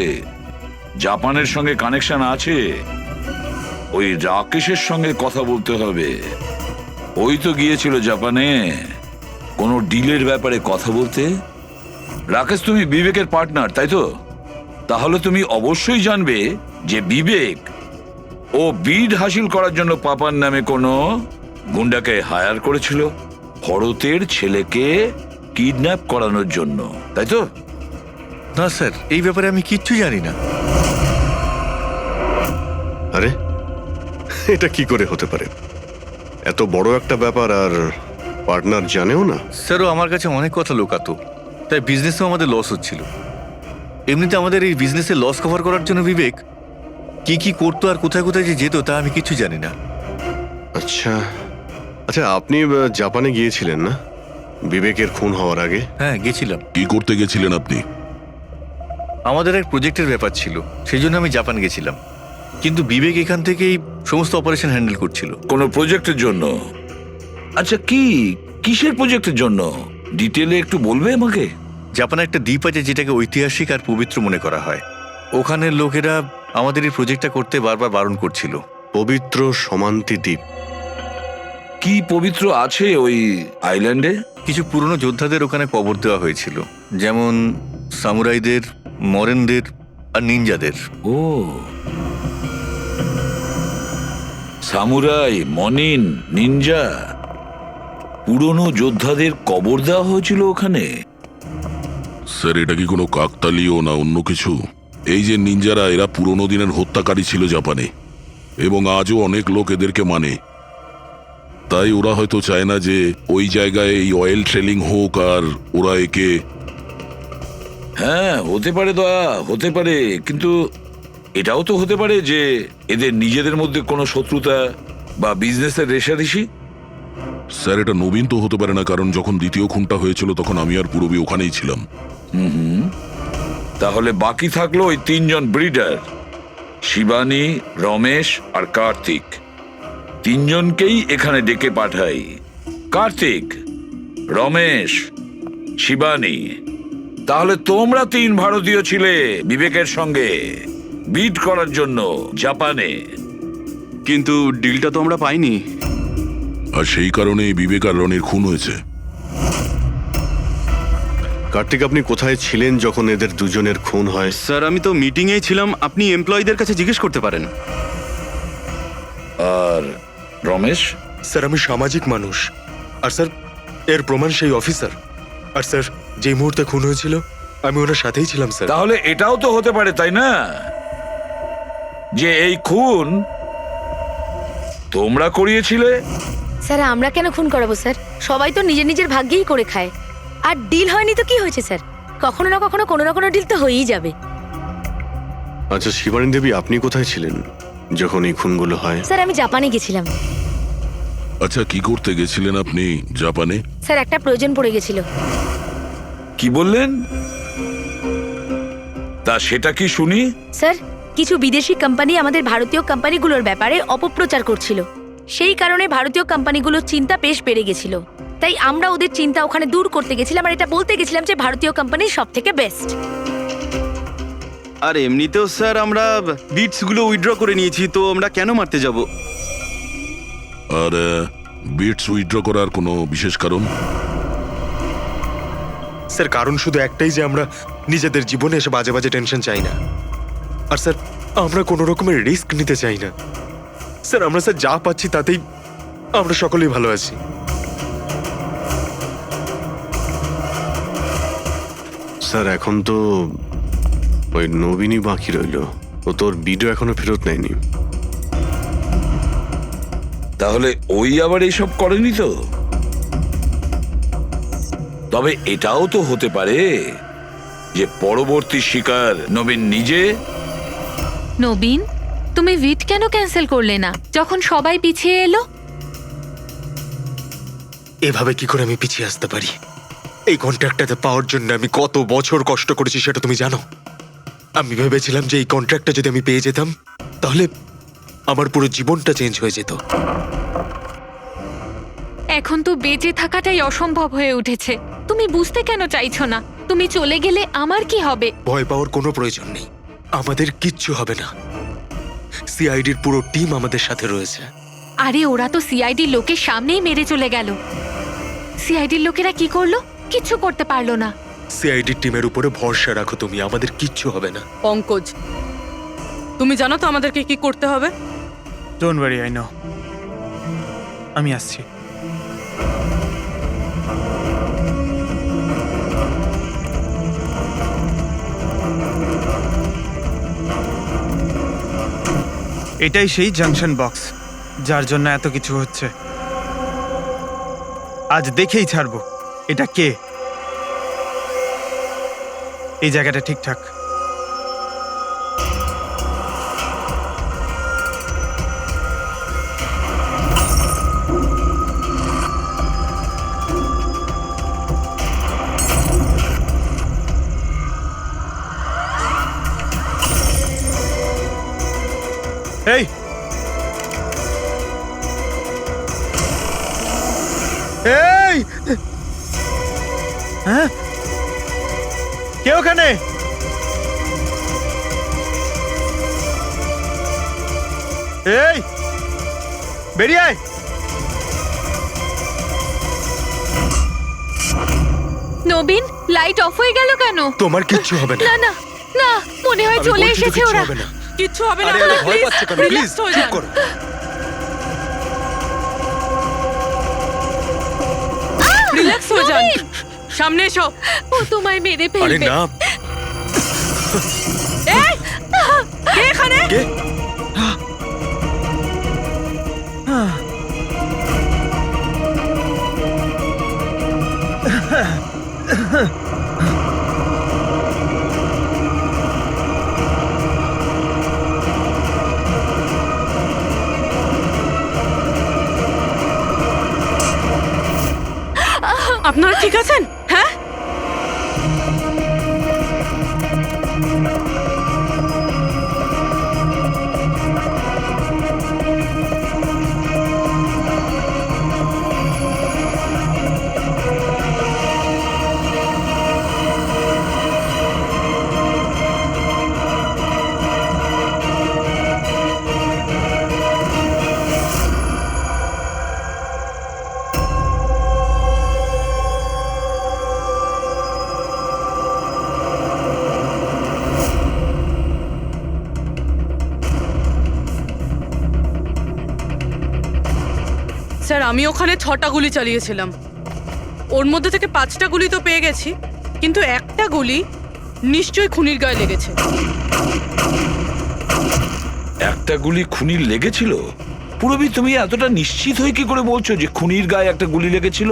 জাপানের সঙ্গে কানেকশন আছে। ওই রাকেশের সঙ্গে কথা বলতে হবে, ওই তো গিয়েছিল জাপানে। কোনো ডিলের ব্যাপারে কথা বলতে? রাকেশ, তুমি বিবেকের পার্টনার, তাই তো? তাহলে তুমি অবশ্যই জানবে যে বিবেক ও বিড হাসিল করার জন্য পাপার নামে কোনো গুন্ডাকে হায়ার করেছিল ভরতের ছেলেকে কিডন্যাপ করানোর জন্য, তাই তো? না স্যার, এই ব্যাপারে আমি কিচ্ছু জানি না। আরে এটা কি করে হতে পারে? এত বড় একটা ব্যাপার আর পার্টনার জানেও না? স্যারও আমার কাছে অনেক কথা লুকাতো, তাই বিজনেসেও আমাদের লস হচ্ছিল। এমনিতে আমাদের এই বিজনেসে লস কভার করার জন্য বিবেক কি কি করতো আর কোথায় কোথায় যে যেত তা আমি কিছু জানি না। আচ্ছা আচ্ছা, আপনি জাপানে গিয়েছিলেন না বিবেকের খুন হওয়ার আগে? হ্যাঁ, গেছিলাম। কি করতে গেছিলেন আপনি? আমাদের এক প্রজেক্টের ব্যাপার ছিল, সেই জন্য আমি জাপান গেছিলাম। কিন্তু বিবেক এখান থেকেই সমস্ত অপারেশন হ্যান্ডেল করছিল। কোনো প্রজেক্টের জন্য? আচ্ছা, কিসের প্রজেক্টের জন্য ডিটেলে একটু বলবে আমাকে? জাপানে একটা দ্বীপ আছে যেটাকে ঐতিহাসিক আর পবিত্র মনে করা হয়। ওখানের লোকেরা আমাদের এই প্রজেক্টটা করতে বারবার বারণ করছিল। পবিত্র সমান্তি দ্বীপ? কি পবিত্র আছে ওই আইল্যান্ডে? কিছু পুরনো যোদ্ধাদের ওখানে কবর দেওয়া হয়েছিল, যেমন সামুরাইদের, মরেনদের আর নিনজাদের। ও, সামুরাই, মনিন, নিনজা, পুরনো যোদ্ধাদের কবর দেওয়া হয়েছিল ওখানে? স্যার, এটা কি কোনো কাকতালীয় না অন্য কিছু? এই যে নিনজারা, এরা পুরনো দিনের হত্যাকারী ছিল জাপানে, এবং আজও অনেক লোক এদেরকে মানে। তাই ওরা হয়তো চায় না যে ওই জায়গায় এই অয়েল ট্রেলিং হোক, আর ওরা একে... হ্যাঁ, হতে পারে দয়া, হতে পারে, কিন্তু এটাও তো হতে পারে যে এদের নিজেদের মধ্যে কোনো শত্রুতা বা বিজনেসের রেষারেষি। স্যার, এটা নবীন তো হতে পারে না, কারণ যখন দ্বিতীয় খুনটা হয়েছিল তখন আমি আর পূরবী ওখানেই ছিলাম। তাহলে বাকি থাকলো ওই তিনজন ব্রিডার, শিবানী, রমেশ আর কার্তিক। তিনজনকেই এখানে ডেকে পাঠাই। কার্তিক, রমেশ, শিবানী, তাহলে তোমরা তিন ভারতীয় ছিলে বিবেকের সঙ্গে বিট করার জন্য জাপানে। কিন্তু ডিলটা তো আমরা পাইনি। আর সেই কারণেই বিবেক আর রনির খুন হয়েছে। কার্তিক, আপনি কোথায় ছিলেন যখন এদের দুজনের খুন হয়? স্যার, আমি তো মিটিংয়েই ছিলাম, আপনি এমপ্লয়ীদের কাছে জিজ্ঞেস করতে পারেন। আর রমেশ? স্যার, আমি সামাজিক মানুষ, আর স্যার এর প্রমাণ সেই অফিসার। আর স্যার, যে মুহূর্তে খুন হয়েছিল আমি ওনার সাথেই ছিলাম স্যার। তাহলে এটাও তো হতে পারে, তাই না, যে এই খুন তোমরা করিয়েছিলে? স্যার, আমরা কেন খুন করাবো স্যার? সবাই তো নিজের নিজের ভাগ্যেই করে খায়। আর ডিল হয়নি তো কি হয়েছে স্যার? কখনো না কখনো কোনো না কোনো ডিল তো হয়েই যাবে। আচ্ছা শিবানী দেবী, আপনি কোথায় ছিলেন যখন এই খুনগুলো হয়? স্যার, আমি জাপানে গেছিলাম। আচ্ছা, কি করতে গেছিলেন আপনি জাপানে? স্যার, একটা প্রয়োজন পড়ে গেছিল। কি বললেন? তা সেটা কি শুনি? স্যার, কিছু বিদেশি কোম্পানি আমাদের ভারতীয় কোম্পানিগুলোর ব্যাপারে অপপ্রচার করছিল। সেই কারণে ভারতীয় কোম্পানিগুলোর চিন্তা বেশ বেড়ে গেছিল। তাই আমরা ওদের চিন্তা ওখানে দূর করতে গেছিলাম, আর এটা বলতে গেছিলাম যে ভারতীয় কোম্পানি সব থেকে বেস্ট। আর এমনিতেও স্যার আমরা বিটসগুলো উইথড্র করে নিয়েছি, তো আমরা কেন মারতে যাব? আর বিটস উইথড্র করার কোনো বিশেষ কারণ? স্যার, কারণ শুধু একটাই যে আমরা নিজেদের জীবনে এসে বাজে বাজে টেনশন চাই না। আর স্যার, আমরা কোনো রকমের রিস্ক নিতে চাই না। স্যার, আমরা স্যার যা পাচ্ছি তাতেই আমরা সকলেই ভালো আছি। স্যার, এখন তো ওই নবীনই বাকি রইল। ও তোর ভিডিও এখনো ফেরত নেয়নি। তাহলে ওই আবার এইসব করেনি তো? তবে এটাও তো হতে পারে যে পরবর্তী শিকার নবীন নিজে। নবীন, তুমি ভিট কেন ক্যান্সেল করলে না যখন সবাই পিছিয়ে এলো? এভাবে কি করে আমি পিছিয়ে আসতে পারি? এই কন্ট্রাক্টটাতে পাওয়ার জন্য আমি কত বছর কষ্ট করেছি সেটা তুমি জানো। আমি ভেবেছিলাম যে এই কন্ট্রাক্টটা যদি আমি পেয়ে যেতাম তাহলে আমার পুরো জীবনটা চেঞ্জ হয়ে যেত। এখন তো বেঁচে থাকাটাই অসম্ভব হয়ে উঠেছে। তুমি বুঝতে কেন চাইছো না? তুমি চলে গেলে আমার কি হবে? ভয় পাওয়ার কোনো প্রয়োজন নেই, আমাদের কিচ্ছু হবে না। সিআইডির পুরো টিম আমাদের সাথে রয়েছে। আরে ওরা তো সিআইডি লোকের সামনেই মেরে চলে গেল। সিআইডির লোকেরা কি করলো? কিচ্ছু করতে পারলো না। সিআইডি টিমের উপরে ভরসা রাখো তুমি, আমাদের কিচ্ছু হবে না। পঙ্কজ, তুমি জানো তো আমাদেরকে কি করতে হবে? Don't worry, I know. আমি আসছি। এটাই সেই জাংশন বক্স যার জন্য এত কিছু হচ্ছে। আজ দেখেই ছাড়বো এটা কে। এই জায়গাটা ঠিকঠাক। এই এই হ্যাঁ, কে ওখানে? এই বেরিয়ে আয়। নবীন, লাইট অফ হয়ে গেল কেন? তোমার কিচ্ছু হবে না। না না না, মনে হয় আমি চলে বলছি তো এসেছে কিচ্ছু ওরা। হবে না। কিচ্ছু হবে না। আরে আরে ভয় পাচ্ছ কেন? প্লিজ রিল্যাক্স হয়ে চুপ যান। করো। রিল্যাক্স হয়ে যান। সামনে এসো। ও তোমায় মেরে আরে ফেলবে। না। এই, কে এখানে? কে? আপনারা ঠিক আছেন? হ্যাঁ, স্যার আমি ওখানে 6টা গুলি চালিয়েছিলাম। ওর মধ্যে থেকে 5টা গুলি তো পেয়ে গেছি, কিন্তু একটা গুলি নিশ্চয়ই খুনির গায়ে লেগেছে। একটা গুলি খুনির লেগেছিল? পুরবি, তুমি এতটা নিশ্চিত হয়ে কি করে বলছো যে খুনির গায়ে একটা গুলি লেগেছিল?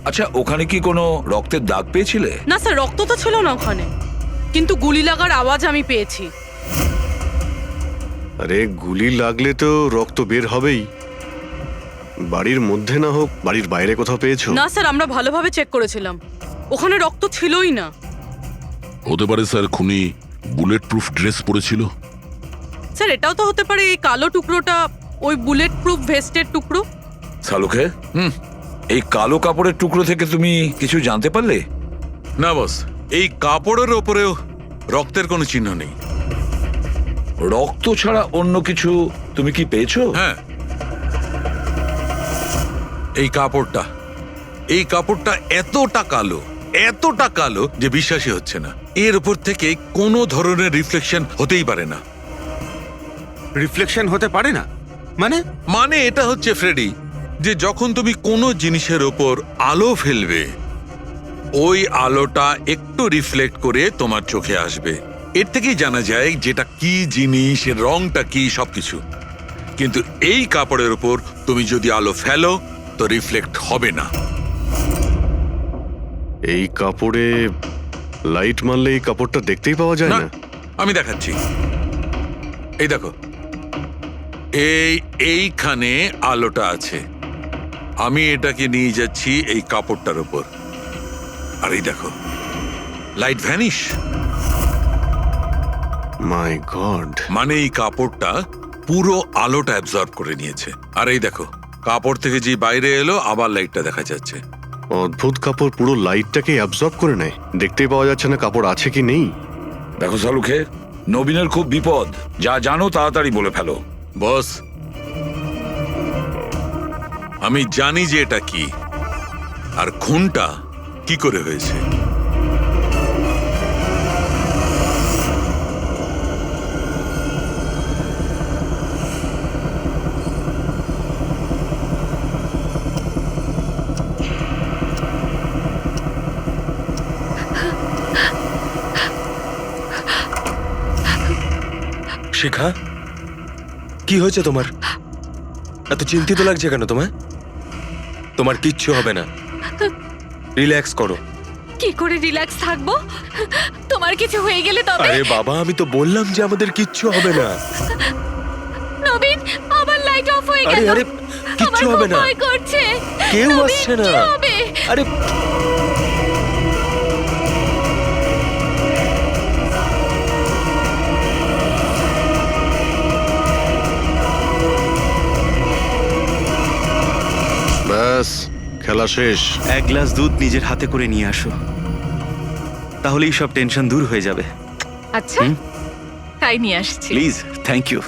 আচ্ছা, ওখানে কি কোনো রক্তের দাগ পেয়েছিলে? না স্যার, রক্ত তো ছিল না ওখানে, কিন্তু গুলি লাগার আওয়াজ আমি পেয়েছি। আরে গুলি লাগলে তো রক্ত বের হবেই। বাড়ির মধ্যে না হোক, বাড়ির বাইরে কোথাও পেয়েছো? না স্যার, আমরা ভালোভাবে চেক করেছিলাম, ওখানে রক্ত ছিলই না। হতে পারে স্যার খুনি বুলেট প্রুফ ড্রেস পরেছিল। স্যার এটাও তো হতে পারে এই কালো টুকরোটা ওই বুলেট প্রুফ ভেস্টের টুকরো। শালুকে, এই কালো কাপড়ের টুকরো থেকে তুমি কিছু জানতে পারলে? না বস, এই কাপড়ের ওপরেও রক্তের কোনো চিহ্ন নেই। রক্ত ছাড়া অন্য কিছু তুমি কি পেয়েছো? হ্যাঁ, এই কাপড়টা এতটা কালো যে বিশ্বাসই হচ্ছে না। এর উপর থেকে কোনো ধরনের রিফ্লেকশন হতেই পারে না। রিফ্লেকশন হতে পারে না মানে এটা হচ্ছে ফ্রেডি, যে যখন তুমি কোনো জিনিসের ওপর আলো ফেলবে, ওই আলোটা একটু রিফ্লেক্ট করে তোমার চোখে আসবে। এর থেকেই জানা যায় যেটা কি জিনিস, এর রংটা কি, সবকিছু। কিন্তু এই কাপড়ের উপর তুমি যদি আলো ফেলো তো রিফ্লেক্ট হবে না। এই কাপড়ে লাইট মারলে এই কাপড়টা দেখতেই পাওয়া যায় না, না। আমি দেখাচ্ছি। এই দেখো, এইখানে আলোটা আছে। আমি এটাকে নিয়ে যাচ্ছি এই কাপড়টার উপর, আর এই দেখো লাইট ভ্যানিশ। মাই গড! মানে এই কাপড়টা পুরো আলোটা অ্যাবজর্ব করে নিয়েছে। আর এই দেখো, কাপড় থেকে যে বাইরে এলো আবার লাইটটা দেখা যাচ্ছে। অদ্ভুত, কাপড় পুরো লাইটটাকে অ্যাবজর্ব করে নেয়। দেখতেই পাওয়া যাচ্ছে না কাপড় আছে কি নেই। দেখো শালুকে, নবীনের খুব বিপদ। যা জানো তাড়াতাড়ি বলে ফেলো। বস, আমি জানি যে এটা কি, আর খুনটা কি করে হয়েছে। শিখা, কি হয়েছে তোমার? এত চিন্তিত লাগছে কেন তোমায়? তোমার কিচ্ছু হবে না, রিল্যাক্স করো। কি করে রিল্যাক্স থাকবো? তোমার কিছু হয়ে গেলে তবে? আরে বাবা, আমি তো বললাম যে আমাদের কিচ্ছু হবে না। নবীন, আবার লাইট অফ হয়ে আরে গেল। আরে কিচ্ছু আমার হবে খুব না, ভয় করছে। কেউ নবীন, আসছে না। কি হবে? আরে ব্যাস, খেলা শেষ। এক গ্লাস দুধ নিজের হাতে করে নিয়ে আসো, তাহলেই সব টেনশন দূর হয়ে যাবে। আচ্ছা, তাই নিয়ে আসছি। Please, thank you.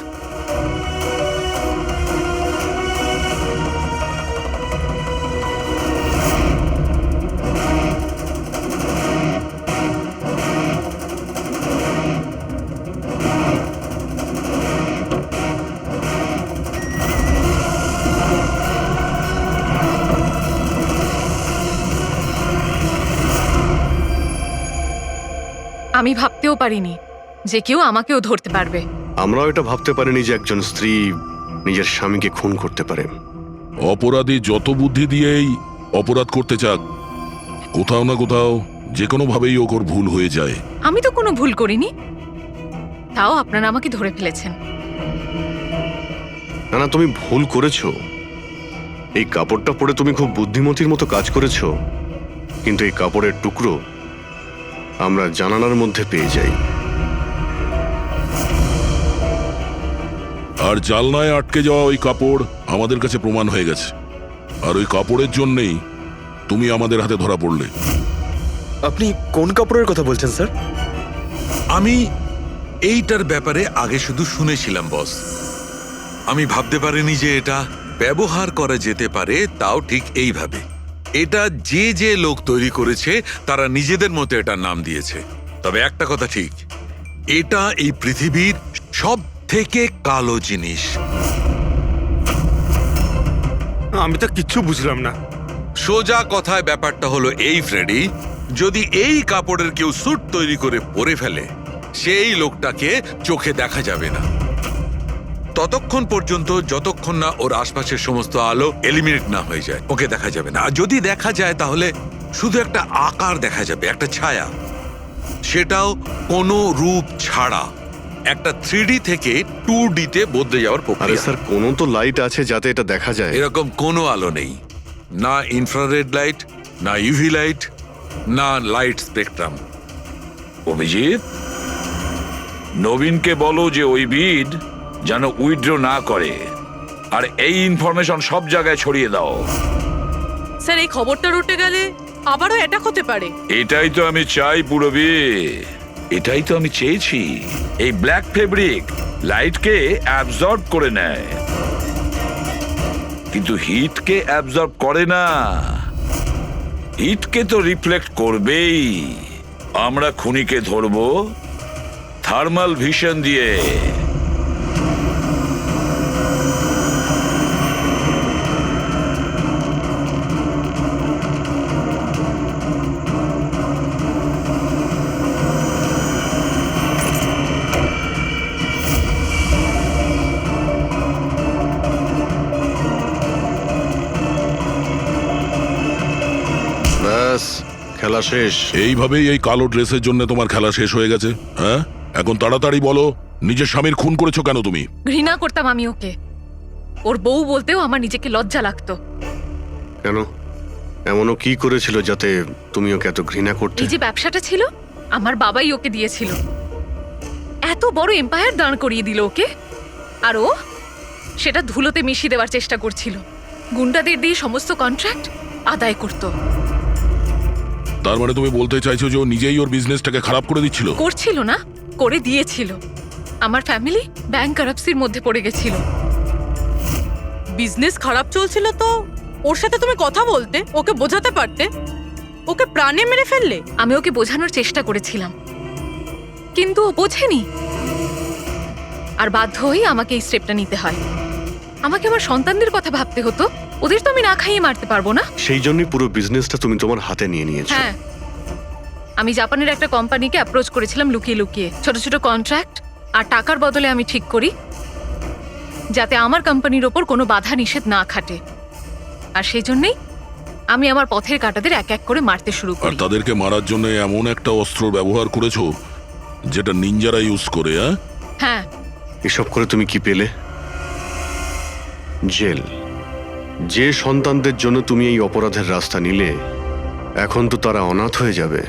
আমি ভাবতেও পারিনি যে কেউ আমাকেও ধরতে পারবে। আমরাও এটা ভাবতে পারিনি যে একজন স্ত্রী নিজের স্বামীকে খুন করতে পারে। অপরাধী যত বুদ্ধি দিয়েই অপরাধ করতে চাক, কোথাও না কোথাও যে কোনো ভাবেই ওর ভুল হয়ে যায়। আমি তো কোনো ভুল করিনি, তাও আপনারা আমাকে ধরে ফেলেছেন। না না, তুমি ভুল করেছো। এই কাপড়টা পরে তুমি খুব বুদ্ধিমতীর মতো কাজ করেছো, কিন্তু এই কাপড়ের টুকরো আমরা জানালার মধ্যে পেয়ে যাই। আর জালনায় আটকে যাওয়া ওই কাপড় আমাদের কাছে প্রমাণ হয়ে গেছে, আর ওই কাপড়ের জন্যেই তুমি আমাদের হাতে ধরা পড়লে। আপনি কোন কাপড়ের কথা বলছেন স্যার? আমি এইটার ব্যাপারে আগে শুধু শুনেছিলাম বস। আমি ভাবতে পারিনি যে এটা ব্যবহার করা যেতে পারে, তাও ঠিক এইভাবে। এটা যে যে লোক তৈরি করেছে তারা নিজেদের মতো এটার নাম দিয়েছে। তবে একটা কথা ঠিক, এটা এই পৃথিবীর সব থেকে কালো জিনিস। আমি তো কিচ্ছু বুঝলাম না। সোজা কথায় ব্যাপারটা হলো এই ফ্রেডি, যদি এই কাপড়ের কেউ স্যুট তৈরি করে পরে ফেলে, সেই লোকটাকে চোখে দেখা যাবে না ততক্ষণ পর্যন্ত, যতক্ষণ না ওর আশপাশের সমস্ত আলো এলিমিনেট না হয়ে যায়। ওকে দেখা যাবে না। আর যদি দেখা যায় তাহলে শুধু একটা আকার দেখা যাবে, একটা ছায়া, সেটাও কোনো রূপ ছাড়া। একটা 3D থেকে 2D তে বদলে যাওয়ার আরে প্রক্রিয়া। স্যার, কোনো তো লাইট আছে যাতে এটা দেখা যায়। এরকম কোনো আলো নেই, না ইনফ্রারেড লাইট, না ইউভি লাইট, না লাইট স্পেকট্রাম। অভিজিৎ, নবীনকে বলো যে ওই বিড যেন উইথড্র না করে, আর এই ইনফরমেশন সব জায়গায় ছড়িয়ে দাও। স্যার, এই খবরটা রটে গেলে আবারও অ্যাটাক হতে পারে। এটাই তো আমি চাই পুরবি, এটাই তো আমি চেয়েছি। এই ব্ল্যাক ফেব্রিক লাইটকে অ্যাবজর্ব করে নেয়, কিন্তু হিটকে অ্যাবজর্ব করে না। হিটকে তো রিফ্লেক্ট করবেই। আমরা খুনিকে ধরবো থার্মাল ভিশন দিয়ে। ব্যাস, খেলা শেষ। এইভাবেই এই কালো ড্রেসের জন্য তোমার খেলা শেষ হয়ে গেছে? হ্যাঁ, এখন তাড়াতাড়ি বলো, নিজের স্বামীর খুন করেছো কেন তুমি? ঘৃণা করতাম আমি ওকে। ওর বউ বলতেও আমার নিজেকে লজ্জা লাগতো। কেন? এমনও কি করেছিল যাতে তুমি ওকে এত ঘৃণা করতে? এই যে ব্যবসাটা ছিল, আমার বাবাই ওকে দিয়েছিল। এত বড় এম্পায়ার দাঁড় করিয়ে দিল ওকে, আর ও সেটা ধুলোতে মিশিয়ে দেওয়ার চেষ্টা করছিল। গুন্ডাদের দিয়ে সমস্ত কন্ট্রাক্ট আদায় করত। তার মানে তুমি বলতে চাইছো যে ও নিজেই ওর বিজনেসটাকে খারাপ করে দিচ্ছিল? করছিল না, করে দিয়েছিল। আমার ফ্যামিলি ব্যাংক কারাপসির মধ্যে পড়ে গেছিল। বিজনেস খারাপ চলছিল তো ওর সাথে তুমি কথা বলতে, ওকে বোঝাতে পারতে, ওকে প্রাণে মেরে ফেললে। আমি ওকে বোঝানোর চেষ্টা করেছিলাম, কিন্তু ও বোঝেনি। আর বাধ্য হয়ে আমাকে এই স্টেপটা নিতে হয়। আমাকে আমার সন্তানদের কথা ভাবতে হতো, ওদের তো আমি না খাইয়ে মারতে পারবো না। সেই জন্যই পুরো বিজনেসটা তুমি তোমার হাতে নিয়ে নিয়েছো। হ্যাঁ, আমি জাপানের একটা কোম্পানিকে অ্যাপ্রোচ করেছিলাম লুকিয়ে লুকিয়ে। ছোট ছোট কন্ট্রাক্ট আর টাকার বদলে আমি ঠিক করি যাতে আমার কোম্পানির ওপর কোনো বাধা নিষেধ না খাটে। আর সেই জন্যই আমি আমার পথের কাঁটাদের এক এক করে মারতে শুরু আর করি। তাদেরকে মারার জন্য এমন একটা অস্ত্র ব্যবহার করেছো যেটা নিনজারা ইউজ করে, হ্যাঁ? হ্যাঁ, এসব করে তুমি কি পেলে? জেল। যে সন্তানদের জন্য তুমি এই অপরাধের রাস্তা নিলে, এখন তো তারা অনাথ হয়ে যাবে।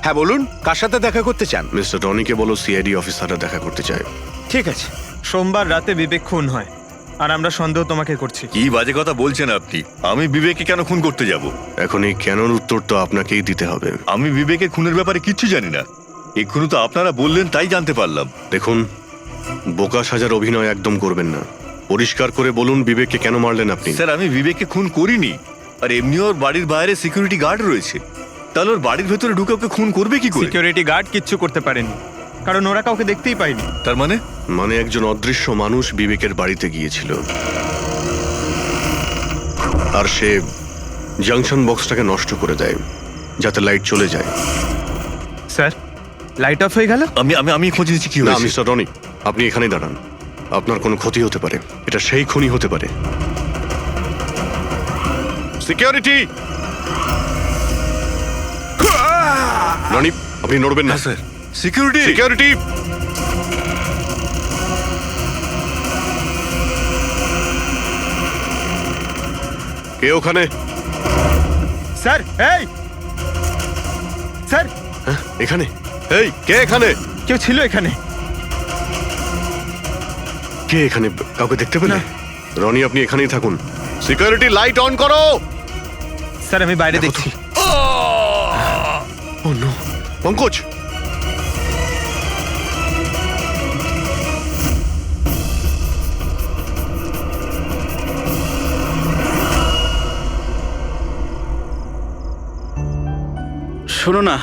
হ্যাঁ বলুন, কার সাথে দেখা করতে চান? মিস্টার রনিকে বলো সিআইডি অফিসাররা দেখা করতে চায়। ঠিক আছে। সোমবার রাতে বিবেক খুন হয়, আর আমরা সন্দেহ তোমাকে করছি। কি বাজে কথা বলছেন আপনি? আমি বিবেককে কেন খুন করতে যাব? এখন এই কেনর উত্তর তো আপনাকেই দিতে হবে। আমি বিবেকের খুনের ব্যাপারে কিচ্ছু জানি না। এক্ষুনি তো আপনারা বললেন তাই জানতে পারলাম। দেখুন, বোকা সাজার অভিনয় একদম করবেন না। পরিষ্কার করে বলুন বিবেককে কেন মারলেন আপনি? স্যার, আমি বিবেককে খুন করিনি। আর এমনি ওর বাড়ির বাইরে সিকিউরিটি গার্ড রয়েছে, তাহলে ওর বাড়ির ভেতরে ঢুকে ওকে খুন করবে কি করে? সিকিউরিটি গার্ড কিচ্ছু করতে পারেনি, কারণ ওরা কাউকে দেখতেই পায়নি। তার মানে? মানে একজন অদৃশ্য মানুষ বিবেকের বাড়িতে গিয়েছিল, আর সে জাংশন বক্সটাকে নষ্ট করে দেয় যাতে লাইট চলে যায়। স্যার, লাইট অফ হয়ে গেল। আমি খোঁজ নিচ্ছি কি না হয়েছে। মিস্টার রনি, আপনি এখানেই দাঁড়ান। আপনার কোনো ক্ষতি হতে পারে, এটা সেই খুনি হতে পারে। সিকিউরিটি! রনি, আপনি নড়বেন না। Sir, security! সিকিউরিটি! কে ওখানে? স্যার, এই স্যার, হ্যাঁ, এখানে। এই, কে এখানে? কেউ ছিল এখানে? কে এখানে? কাউকে দেখতে পেলে? রনি, আপনি এখানেই থাকুন। সিকিউরিটি, লাইট অন করো। স্যার, আমি বাইরে দেখছি। ও নো, পঙ্কজ! শোনো না,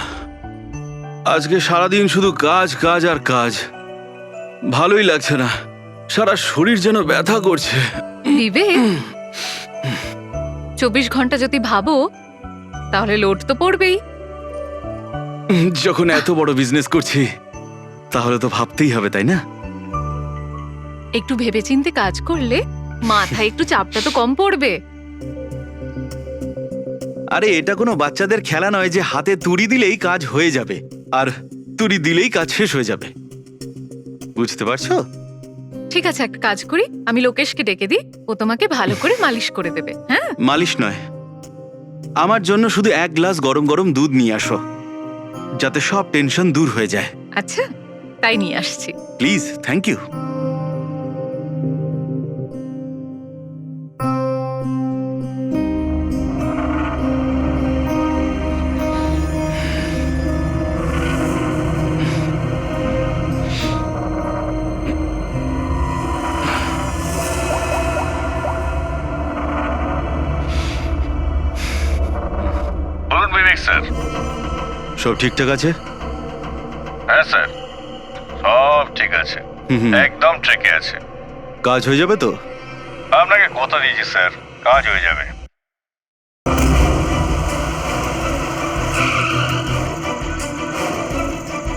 আজকে সারাদিন শুধু কাজ কাজ আর কাজ। ভালোই লাগছে না, সারা শরীর যেন ব্যথা করছে। বিবেক, 24 ঘন্টা যদি ভাবো তাহলে লোড তো পড়বেই। যখন এত বড় বিজনেস করছি তাহলে তো ভাবতেই হবে, তাই না? একটু ভেবেচিন্তে কাজ করলে মাথায় একটু চাপটা তো কম পড়বে। আরে এটা কোনো বাচ্চাদের খেলা নয় যে হাতে তুড়ি দিলেই কাজ হয়ে যাবে, আর তুড়ি দিলেই কাজ শেষ হয়ে যাবে। বুঝতে পারছো? ঠিক আছে, একটা কাজ করি, আমি লোকেশকে ডেকে দিই, ও তোমাকে ভালো করে মালিশ করে দেবে। হ্যাঁ, মালিশ নয়, আমার জন্য শুধু 1 গ্লাস গরম গরম দুধ নিয়ে আসো, যাতে সব টেনশন দূর হয়ে যায়। আচ্ছা, তাই নিয়ে আসছি। Please, thank you. বলুন বিবেক স্যার। সব ঠিকঠাক আছে? হ্যাঁ স্যার, সব ঠিক আছে, একদম ট্রেকে আছে। কাজ হয়ে যাবে তো? আপনাকে কথা দিয়েছি স্যার, কাজ হয়ে যাবে।